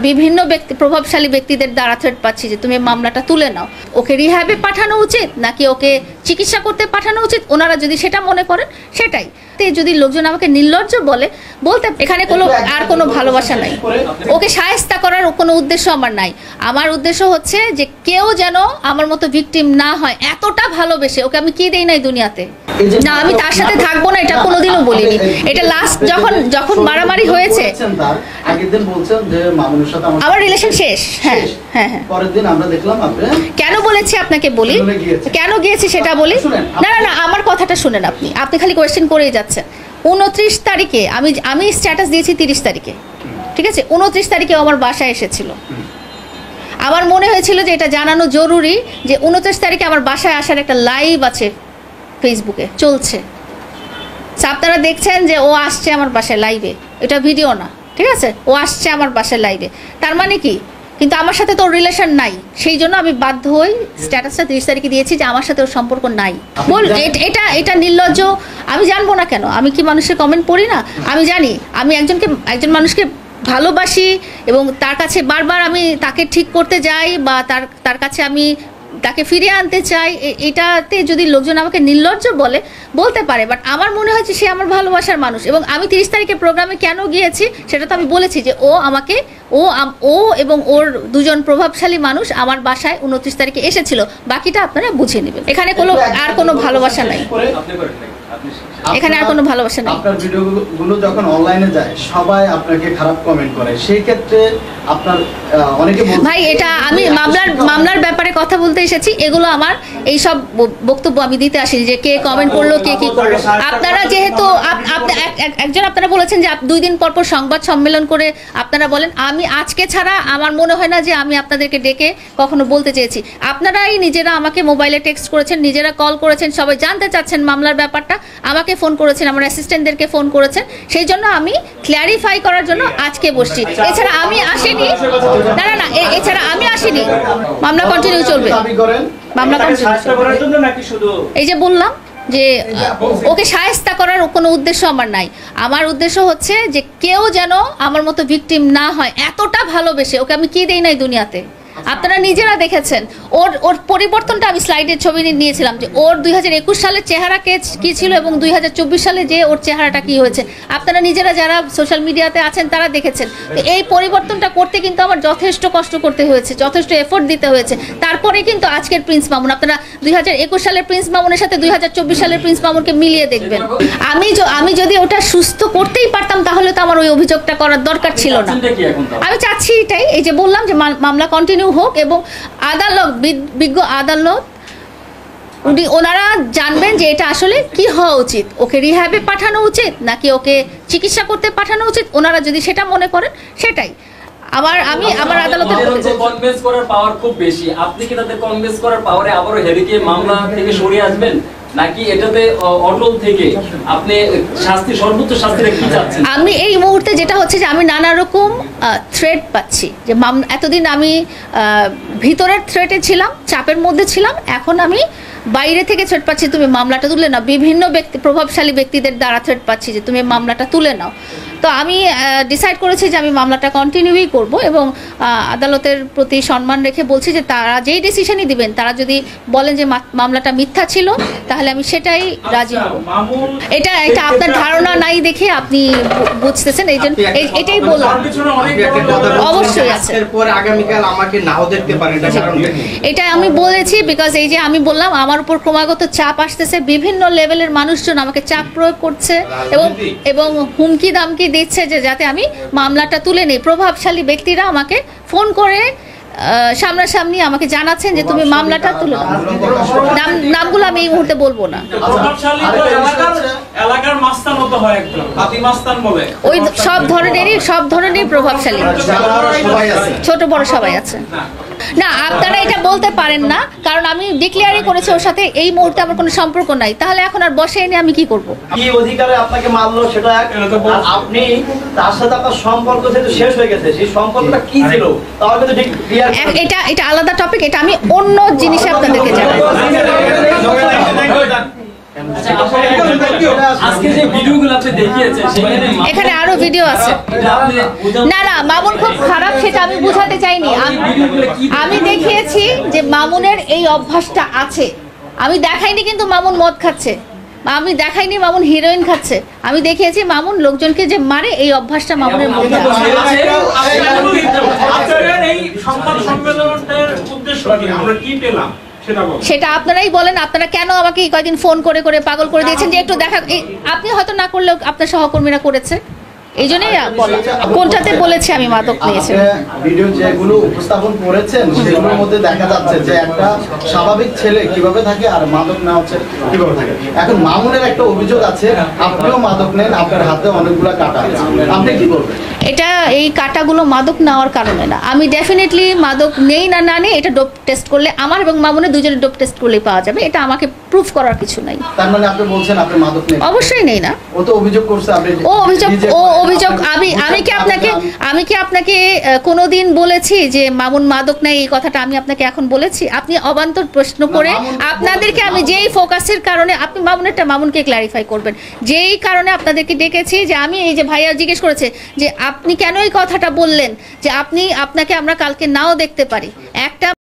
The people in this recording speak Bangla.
বিভিন্ন প্রভাবশালী ব্যক্তিদের দ্বারা থ্রেট পাচ্ছি যে তুমি মামলাটা তুলে নাও। ওকে রিহ্যাবে পাঠানো উচিত নাকি ওকে চিকিৎসা করতে পাঠানো উচিত, ওনারা যদি সেটা মনে করেন সেটাই। যদি লোকজন আমাকে নির্লজ্জ বলতে এখানে কোনো ভালোবাসা নাই, ওকে শায়েস্তা করার কোনো উদ্দেশ্য আমার নাই। আমার উদ্দেশ্য হচ্ছে যে কেউ যেন আমার মতো ভিকটিম না হয়। এতটা ভালোবেসে ওকে আমি কি দেই নাই দুনিয়াতে, না আমি তার সাথে থাকবো না এটা কোনোদিনও বলিনি। এটা লাস্ট যখন মারামারি হয়েছে আমার রিলেশন শেষ। হ্যাঁ হ্যাঁ হ্যাঁ, পরের দিন আমরা দেখলাম কেন বলেছি আপনাকে বলি, কেন গিয়েছি সেটা বলি। না না না, আমার কথাটা শুনেন। আপনি খালি কোয়েশ্চেন করেই যাচ্ছেন। 29 তারিখে আমি স্ট্যাটাস দিয়েছি 30 তারিখে, ঠিক আছে? 29 তারিখে আমার বাসায় এসেছিল। আমার মনে হয়েছিল যে এটা জানানো জরুরি যে 29 তারিখে আমার বাসায় আসার একটা লাইভ আছে, ফেসবুকে চলছে। আপনারা দেখছেন যে ও আসছে আমার বাসায় লাইভে, এটা ভিডিও না, ঠিক আছে? ও আসছে আমার বাসায় লাইভে, তার মানে কি? কিন্তু আমার সাথে তো ওর রিলেশন নাই, সেই জন্য আমি বাধ্য হই স্ট্যাটাসটা 30 তারিখে দিয়েছি যে আমার সাথে ওর সম্পর্ক নাই। এটা নির্লজ্জ। আমি জানবো না কেন? আমি কি মানুষের কমেন্ট পড়ি না? আমি জানি। আমি একজন মানুষকে ভালোবাসি এবং তার কাছে বারবার আমি তাকে ঠিক করতে যাই বা তার কাছে আমি তাকে ফিরিয়ে আনতে চাই। এটাতে যদি লোকজন আমাকে নির্লজ্জ বলতে পারে, বাট আমার মনে হয়েছে সে আমার ভালোবাসার মানুষ। এবং আমি 30 তারিখের প্রোগ্রামে কেন গিয়েছি সেটা তো আমি বলেছি যে ও এবং ওর দুজন প্রভাবশালী মানুষ আমার বাসায় 29 তারিখে এসেছিল। বাকিটা আপনারা বুঝে নেবেন। এখানে কোনো ভালোবাসা নাই, এখানে আর কোনো ভালোবাসা নাই। আপনার ভিডিওগুলো যখন অনলাইনে যায় সবাই আপনাকে খারাপ কমেন্ট করে, সেই ক্ষেত্রে আপনার অনেকে ভাই এটা আমি মামলার ব্যাপারে কথা বলতে এসেছি। এগুলো আমার এই সব বক্তব্য আমি দিতে আসিনি যে কে কমেন্ট করলো কে কি করলো। আপনারা যেহেতু আপনারা বলেছেন যে 2 দিন পর সংবাদ সম্মেলন করে আপনারা বলেন, আমি আজকে ছাড়া আমার মনে হয় না যে আমি আপনাদেরকে ডেকে কখনো বলতে চেয়েছি। আপনারাই নিজেরা আমাকে মোবাইলে টেক্সট করেছেন, নিজেরা কল করেছেন, সবাই জানতে চাচ্ছেন মামলার ব্যাপারটা, আমাকে ফোন করেছেন, আমার অ্যাসিস্ট্যান্টদেরকে ফোন করেছেন। সেই জন্য আমি ক্ল্যারিফাই করার জন্য আজকে বসছি। এছাড়া আমি আসিনি, না না না, এছাড়া আমি আসিনি। মামলা কন্টিনিউ চলবে, মামলা এই যে বললাম যে ওকে শায়েস্তা করার কোনো উদ্দেশ্য আমার নাই। আমার উদ্দেশ্য হচ্ছে যে কেউ যেন আমার মতো ভিকটিম না হয়। এতটা ভালোবেসে ওকে আমি কি দেই নাই দুনিয়াতে, আপনারা নিজেরা দেখেছেন। ওর পরিবর্তনটা আমি স্লাইডের ছবি নিয়েছিলাম যে ওর 2021 সালের চেহারা কি ছিল এবং 2024 সালে যে ওর চেহারাটা কি হয়েছে। আপনারা নিজেরা যারা সোশ্যাল মিডিয়াতে আছেন তারা দেখেছেন। এই পরিবর্তনটা করতে কিন্তু আমার যথেষ্ট কষ্ট করতে হয়েছে, যথেষ্ট এফোর্ট দিতে হয়েছে। তারপরে কিন্তু আজকের প্রিন্স মামুন, আপনারা 2021 সালের প্রিন্স মামুনের সাথে 2024 সালের প্রিন্স মামুনকে মিলিয়ে দেখবেন। আমি যদি ওটা সুস্থ করতেই পারতাম তাহলে তো আমার ওই অভিযোগটা করার দরকার ছিল না। আমি চাচ্ছি এটাই, এই যে বললাম যে মামলা কন্টিনিউ হোক এবং আদালত, বিজ্ঞ আদালত ওনারা জানবেন যে এটা আসলে কি হওয়া উচিত। ওকে রিহ্যাবে পাঠানো উচিত নাকি ওকে চিকিৎসা করতে পাঠানো উচিত, ওনারা যদি সেটা মনে করেন সেটাই। আমার আদালতের কনভিন্স করার পাওয়ার খুব বেশি। আপনি কি তাদের কনভিন্স করার পাওয়ারে আবারো হেরিকে মামলা থেকে সরিয়ে আসবেন নাকি এটাতে অটল থেকে আপনি সর্বোচ্চ শাস্তিটা কি চাচ্ছেন? আমি এই মুহূর্তে যেটা হচ্ছে যে আমি নানা রকম থ্রেট পাচ্ছি। যে এতদিন আমি ভিতরের থ্রেটে ছিলাম, চাপের মধ্যে ছিলাম, এখন আমি বাইরে থেকে থ্রেট পাচ্ছি তুমি মামলাটা তুলে নাও। বিভিন্ন প্রভাবশালী ব্যক্তিদের দ্বারা থ্রেট পাচ্ছি যে তুমি মামলাটা তুলে নাও। তো আমি ডিসাইড করেছি যে আমি মামলাটা কন্টিনিউই করব এবং আদালতের প্রতি সম্মান রেখে বলছি যে তারা যেই ডিসিশনই দিবেন, তারা যদি বলেন যে মামলাটা মিথ্যা ছিল তাহলে আমি সেটাই রাজি হব। এটা আপনার ধারণা নাই দেখে আপনি বুঝতেছেন, এই জন্য এটাই বললাম। অবশ্যই আছে, এটা আমি বলেছি বিকজ এই যে আমি বললাম আমার উপর ক্রমাগত চাপ আসতেছে, বিভিন্ন লেভেলের মানুষজন আমাকে চাপ প্রয়োগ করছে এবং হুমকি দামকি দিচ্ছে যে যাতে আমি মামলাটা তুলে নেই। প্রভাবশালী ব্যক্তিরা আমাকে ফোন করে সামনাসামনি আমাকে জানাচ্ছেন যে তুমি মামলাটা তুলে নাও। নামগুলো আমি এই মুহূর্তে বলবো না। ওই সব ধরনেরই প্রভাবশালী, ছোট বড় সবাই আছে। না আপনারা এটা বলতে পারেন না, কারণ আমি ডিক্লেয়ারই করেছি ওর সাথে এই মুহূর্তে আমার কোনো সম্পর্ক নাই। তাহলে এখন আর বসে এনে আমি কি করব? কি অধিকারে আপনাকে মারলো সেটা আপনি তার সাথে আপনার সম্পর্ক যেহেতু শেষ হয়ে গেছে, সেই সম্পর্কটা কি ছিল তাহলে কিন্তু ঠিক ক্লিয়ার। এটা আলাদা টপিক, এটা আমি অন্য জিনিসে আপনাদেরকে জানাই। আচ্ছা, আজকে যে ভিডিওগুলো আপনি দেখিয়েছেন সেখানে এখানে আরো ভিডিও আছে। এটা আপনি না না, মামুন খুব খারাপ সেটা আমি বোঝাতে চাইনি। আমি দেখিয়েছি যে মামুনের এই অভ্যাসটা আছে। আমি দেখাইনি কিন্তু মামুন মদ খাচ্ছে, আমি দেখাইনি মামুন হিরোইন খাচ্ছে, আমি দেখিয়েছি মামুন লোকজনকে যে মারে এই অভ্যাসটা মামুনের মধ্যে আছে। আপনাদের এই সংবাদ সম্মেলনের উদ্দেশ্য কি, আমরা কি পেলাম সেটা বলুন। সেটা আপনারাই বলেন, আপনারা কেন আমাকে এই কয়েকদিন ফোন করে করে পাগল করে দিয়েছেন যে একটু দেখা, আপনি হয়তো না করলেও আপনার সহকর্মীরা করেছে, এই জন্যই বলা। কোনটাতে বলেছি আমি মাদক নিয়েছি? ভিডিও যেগুলো উপস্থাপন করেছেন সেগুলোর মধ্যে দেখা যাচ্ছে যে একটা স্বাভাবিক ছেলে কিভাবে থাকে আর মাদক নেওয়া হচ্ছে কিভাবে থাকে। এখন মামুনের একটা অভিযোগ আছে, আপনিও মাদক নেন, আপনার হাতে অনেকগুলো কাটা আছে, আপনি কি বলবেন? এটা এই কাটাগুলো মাদক নেওয়ার কারণে না, আমি ডেফিনেটলি মাদক নেই না না নেই এটা ডোপ টেস্ট করলে, আমার এবং মামুনের দুজনের ডোপ টেস্ট করলেই পাওয়া যাবে, এটা আমাকে প্রুফ করার কিছু নাই। তার মানে আপনি বলছেন আপনি মাদক নেন? অবশ্যই নেই না। ও তো অভিযোগ করছে আপনি। অভিযোগ আমি কি আপনাকে কোনোদিন বলেছি যে মামুন মাদক নেই, এই কথাটা আমি আপনাকে এখন বলেছি? আপনি অবান্তর প্রশ্ন করে আপনাদেরকে আমি যেই ফোকাসের কারণে, আপনি মামুনকে ক্ল্যারিফাই করবেন, যেই কারণে আপনাদেরকে ডেকেছি, যে আমি এই যে ভাইয়া জিজ্ঞেস করেছে যে আপনি কেন এই কথাটা বললেন, যে আপনাকে আমরা কালকে নাও দেখতে পারি, একটা